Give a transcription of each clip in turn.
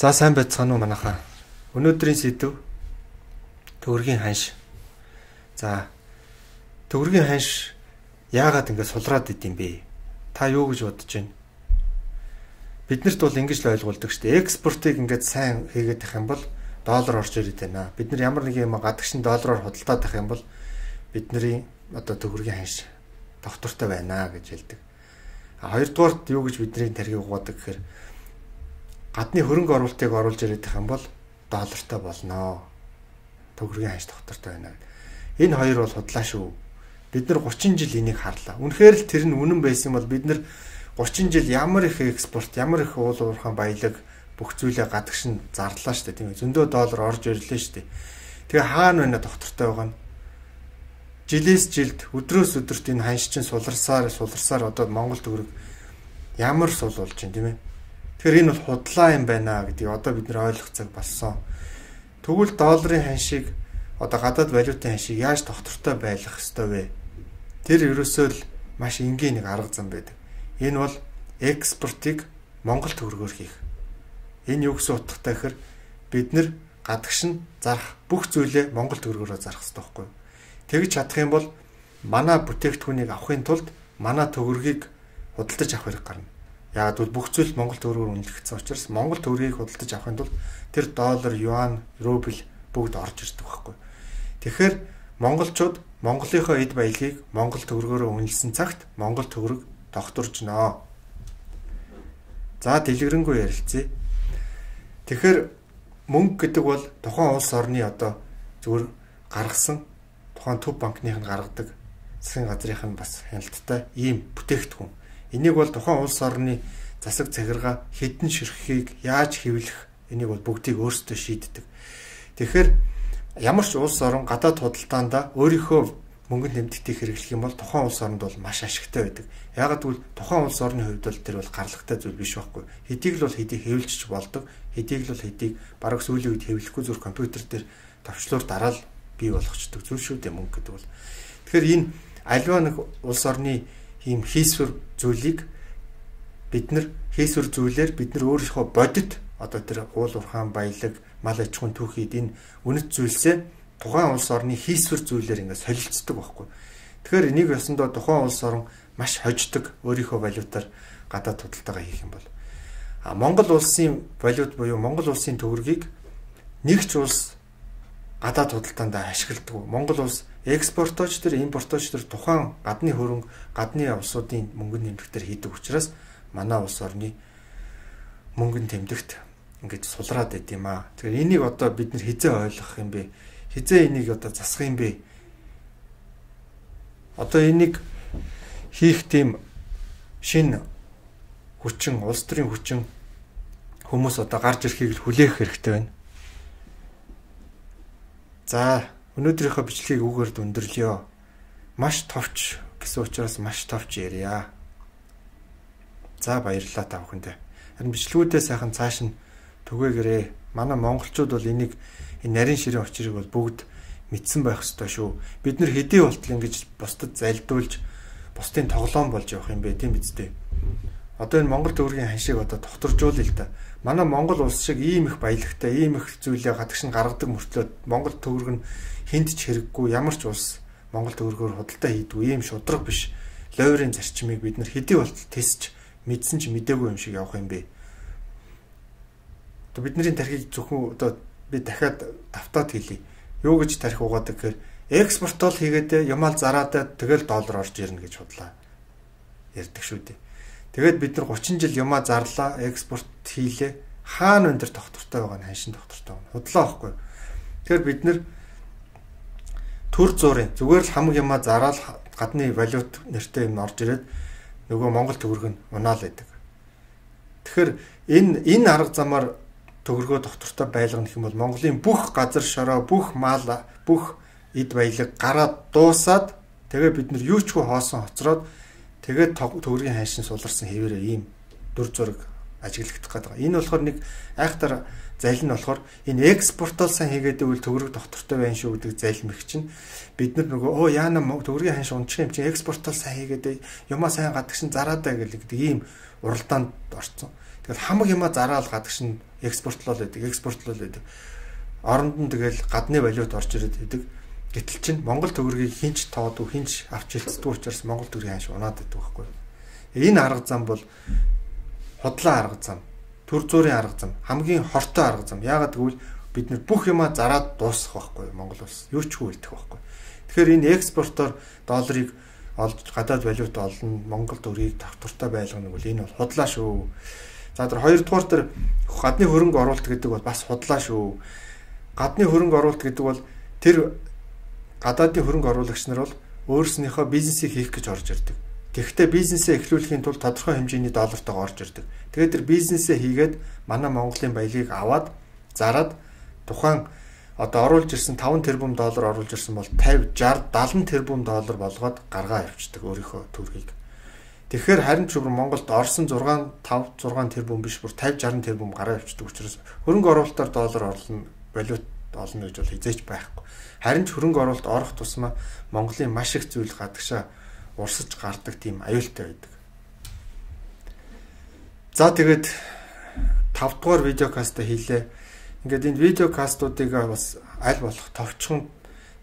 За сайн байцгаана уу манайхаа. Өнөөдрийн сэдв төгөргийн ханш. За төгөргийн ханш яагаад ингэж сулраад идэм бэ? Та юу гэж бодож байна? Биднэрт бол ингэж л ойлгуулдаг шүү дээ. Экспортыг ингэж сайн хийгээд их юм бол доллар орж ирээд байна. Бид нар ямар нэг юм гадагшин доллараар худалдаад их юм бол бидний одоо төгөргийн ханш доктортой байна гэж хэлдэг. Хоёрдугаарт юу гэж бидний тархийг угаадаг гэхээр гадны хөрөнгө оруулалтыг оруулж ирээд их юм бол доллартай болно. Төгөргийн ханш доктортой байна. Энэ хоёр бол худлаа шүү. Бид нар 30 жил энийг харлаа. Үнэхээр л тэр нь үнэн байсан бол бид нар 30 жил ямар их экспорт, ямар их уул уурхайн баялаг бүх зүйлээ гадагшин зарлаа шүү дээ. Тийм ээ. Зөндөө доллар орж ирлээ шүү дээ. Тэгээ хаана байна доктортой байгаа нь? Жилээс жилд өдрөөс өдөрт энэ ханш чинь суларсаар одоо Монгол төгрөг ямар сул болж байна тийм ээ. Тэгэхээр энэ бол худлаа юм байна гэдгийг одоо бид нар ойлгох цаг болсон. Тэгвэл долларын ханшийг одоо гадаад валютын ханшийг яаж доктортой байлгах ёстой вэ? Тэр ерөөсөө л маш энгийн нэг арга зам байдаг. Энэ бол экспортыг Монгол төгрөгөөр хийх. Энэ юу гэсэн утгатай гэхээр бид нар гадагшин зарах бүх зүйлээ Монгол төгрөгөөр зарах хэрэгтэй байхгүй юу? Тэгж чадах юм бол манай бүтээгдэхүүнийг авахын тулд манай төгрөгийг худалдаж авах хэрэг гарна. Яг бол бүх зүйл Монгол төгрөгөөр үнэлэгдсэн учраас Монгол төгрөгийг худалдаж авахын тулд тэр доллар, юан, рубль бүгд орж ирдэг байхгүй. Тэгэхээр монголчууд Монголынхоо эд баялагийг Монгол төгрөгөөр үнэлсэн цагт Монгол төгрөг докторж нөө. За дэлгэрэнгүй ярилцъя. Тэгэхээр мөнгө гэдэг бол тухайн улс орны одоо зүгээр гаргасан тухайн төв банкных нь гаргадаг засгийн газрынх нь бас хяналттай ийм бүтээгдэхүүн. Энийг бол тухайн улс орны засаг захиргаа хэдэн ширхгийг яаж хэвлэх энийг бол бүгдийг өөрсдөө шийддэг. Тэгэхээр ямар ч улс орон гадаад худалдаанд өөрийнхөө мөнгөнд нэмэгдэлтийг хэрэглэх юм бол тухайн улс оронд бол маш ашигтай байдаг. Яагаад гэвэл тухайн улс орны хувьд бол тэр бол гаралагтай зүйл биш байхгүй. Хэдийг л бол хэдийг хэвлэж болдог. Хэдийг л бол хэдийг бараг сүүлийн үед хэвлэхгүй зүр компьютер дээр товчлуур дараал бий болгочдөг зүйл шүү дээ мөнгө гэдэг бол. Тэгэхээр энэ альва нэг улс орны ийм хийсвэр зүйлийг бид нар хийсвэр зүйлээр бид нар өөрийнхөө бодит одоо тэр уул уурхайн баялаг, мал аж ахуйн түүхийд энэ үнэт зүйлсээ тухайн улс орны хийсвэр зүйлээр ингээд солилцдог байхгүй. Тэгэхээр энийг ясандаа тухайн улс орн маш хождог өөрийнхөө валютаар гадаад худалдаагаа хийх юм бол Монгол улсын валют буюу Монгол улсын төгрөгийг нэг ч улс гадаад худалдаанд ашигладаг. Монгол улс экспортооч тэр импортооч тэр тухайн гадны хөрөнгө, гадны улсуудын мөнгөнд нэмэгдэлтэр хийдэг учраас манай улс орны мөнгөнд тэмдэгт ингэж сулраад байд юм аа. Тэгэхээр энийг одоо бид нар хизээ ойлгох юм бэ? Хизээ энийг одоо засах юм бэ? Одоо энийг хийх тийм шинэ хүчин, улс төрийн хүчин хүмүүс одоо гарч ирэхийг л хүлээх хэрэгтэй байна. За, өнөөдрийнхөө бичлэгийг үгээр дүндэрлэё. Маш товч гэсэн учраас маш товч ярья. За, баярлалаа та бүхэндээ. Харин бичлэгүүдээ сайхан цааш нь түгээгээрэй. Манай монголчууд бол энийг энэ нарийн ширийн учрыг бол бүгд мэдсэн байх ёстой шүү. Бид нар хэдий болтол ингэж бусдад залдуулж бусдын тоглоом болж явах юм бэ, тийм биз дээ. Одоо энэ Монгол төгрөгийн ханшийг одоо докторжуулъя л да. Манай Монгол улс шиг ийм их баялагтай, ийм их зүйлээ гадагш нь гаргадаг мөртлөө Монгол төгрөг нь хүнд ч хэрэггүй, ямар ч улс Монгол төгрөгөөр худалдаа хийдгүй, ийм шудраг биш. Лойрын зарчмыг бид нар хэдий болтол тесч мэдсэн ч мдээгүй юм шиг явах юм бэ. Одоо бидний тархийг зөвхөн одоо би дахиад давтаад хэлье. Юу гэж тархи угаадаг гэхээр экспортол хийгээд ямаал зараад тэгэл доллар орж ирнэ гэж худлаа ярьдаг шүү дээ. Тэгээд бид нар 30 жил юмаа зарлаа, экспорт хийлээ. Хаана өндөр доктортой байгаа нь ханшин доктортой байна. Худлаа байхгүй. Тэгэхээр бид нар төр зурын зүгээр л хамаг юмаа зараал гадны валют нэртэй юм орж ирээд нөгөө Монгол төгрөг нь унаал байдаг. Тэгэхээр энэ арга замаар төгрөгөө доктортой байлгах юм бол Монголын бүх газар шороо, бүх мал, бүх эд баялаг гараад дуусаад тэгээ бид нар юу ч хөө хоосон хоцроод тэгээд төгрөгийн ханшин суларсан хэвээрээ ийм дүр зураг ажиглагдах гэдэг. Энэ болохоор нэг айхтар залил нь болохоор энэ экспортол сайн хийгээд ивэл төгрөг доктортой байна шүү гэдэг залил мэх чинь бид нар нөгөө яана төгрөгийн ханш унчих юм чинь экспортол сайн хийгээд юмаа сайн гадагшин зараадаа гэдэг ийм уралдаанд орцсон. тэгэл хамаг юмаа зараал гадагш нь экспортлол байдаг. Оронд нь тэгэл гадны валют орж ирээд байдаг. Гэтэл чинь Монгол төгрөгийг хинч тоодгүй, хинч авч хэлцдэг учраас Монгол төгрөгийн ханш унаад байдаг байхгүй. Энэ арга зам бол худлаа арга зам, төр зүрийн арга зам, хамгийн хортой арга зам. Яагаад гэвэл бид нар бүх юмаа зараад дуусгах байхгүй Монгол улс. Юу ч хүү үлдэх байхгүй. Тэгэхээр энэ экспортоор долларыг олж гадаад валют олно, Монгол төгрөгийг давтартай байлгана гэвэл энэ бол худлаа шүү. За тэр хоёрдугаар тэр гадны хөрөнгө оруулалт гэдэг бол бас худлаа шүү. Гадны хөрөнгө оруулалт гэдэг бол тэр гадаадын хөрөнгө оруулагч нар бол өөрснийхөө бизнесийг хийх гэж орж ирдэг. Гэхдээ бизнесээ эхлүүлэхийн тулд тодорхой хэмжээний доллартайгаа орж ирдэг. Тэгээд тэр бизнесээ хийгээд манай Монголын баялгийг аваад зарад тухайн одоо оруулж ирсэн 5 тэрбум доллар оруулж ирсэн бол 50, 60, 70 тэрбум доллар болгоод гаргаа авчдаг өөрийнхөө төгрөгийг. Тэгэхээр харин ч Монголд орсон 5 6 тэрбум биш бүр 50 60 тэрбум гараа авчдаг учраас хөрөнгө оруулалтаар доллар орлно, валют олно гэж бол хизээч байхгүй. Харин ч хөрөнгө оруулалт орох тусмаа Монголын маш их зүйл гадагшаа урсаж гардаг тийм аюултай байдаг. За тэгээд 5 дугаар видеокаст хийлээ. Ингээд энэ видеокастуудыг бас аль болох товчхон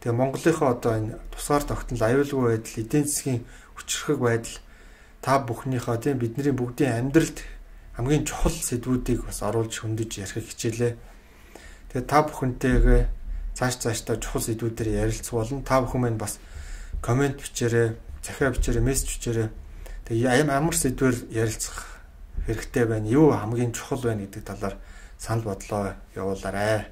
тэгээ Монголынхоо одоо энэ тусгаар тогтнол аюулгүй байдал, эдийн засгийн хүчрхэг байдал та бүхнийхөө тийм бидний бүгдийн амьдралд хамгийн чухал сэдвүүдийг бас оруулж хөндөж ярих хичээлээ. Тэгээ та бүхэнтэйгээ цаашдаа чухал сэдвүүдээр ярилцах болно. Та бүхэн маань бас комент бичээрэй, захиа бичээрэй, мессеж бичээрэй. Тэгээ ямар сэдвээр ярилцах хэрэгтэй байна, юу хамгийн чухал байна гэдэг талаар санал бодлоо явуулаарай.